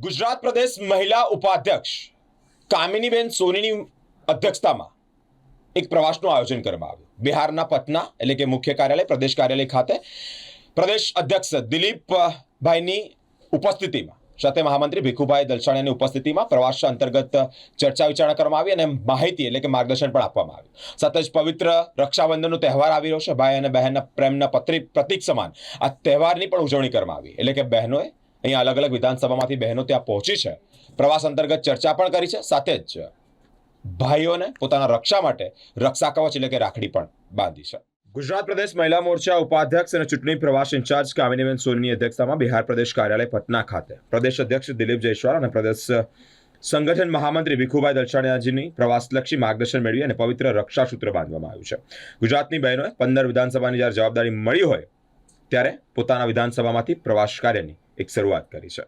ગુજરાત પ્રદેશ મહિલા ઉપાધ્યક્ષ કામિનીબેન સોનીની અધ્યક્ષતામાં એક પ્રવાસનું આયોજન કરવામાં આવ્યું। બિહારના પટના એટલે કે મુખ્ય કાર્યાલય પ્રદેશ કાર્યાલય ખાતે પ્રદેશ અધ્યક્ષ દિલીપભાઈની ઉપસ્થિતિમાં સાથે મહામંત્રી ભીખુભાઈ દલસાણીયાની ઉપસ્થિતિમાં પ્રવાસ અંતર્ગત ચર્ચા વિચારણા કરવામાં આવી અને માહિતી એટલે કે માર્ગદર્શન પણ આપવામાં આવ્યું। સાથે જ પવિત્ર રક્ષાબંધનનો તહેવાર આવી રહ્યો છે। ભાઈ અને બહેનના પ્રેમના પ્રતીક સમાન આ તહેવારની પણ ઉજવણી કરવામાં આવી એટલે કે બહેનોએ અહીંયા અલગ અલગ વિધાનસભામાંથી બહેનો ત્યાં પહોંચી છે, પ્રવાસ અંતર્ગત ચર્ચા પણ કરી છે, સાથે જ ભાઈઓને પોતાના રક્ષા માટે રક્ષા કવચ એટલે કે રાખડી પણ બાંધી છે। ગુજરાત પ્રદેશ મહિલા મોરચા ઉપાધ્યક્ષ અને ચૂંટણી પ્રવાસ ઇન્ચાર્જ કામિનીબેન સોનીની અધ્યક્ષતામાં બિહાર પ્રદેશ કાર્યાલય પટના ખાતે પ્રદેશ અધ્યક્ષ દિલીપ જયસ્વાલ અને પ્રદેશ સંગઠન મહામંત્રી ભીખુભાઈ દલસાણીયાજીની પ્રવાસલક્ષી માર્ગદર્શન મેળવી અને પવિત્ર રક્ષા સૂત્ર બાંધવામાં આવ્યું છે। ગુજરાતની બહેનોએ 15 વિધાનસભાની જ્યારે જવાબદારી મળી હોય ત્યારે પોતાના વિધાનસભામાંથી પ્રવાસ કાર્યની એક શરૂઆત કરી છે।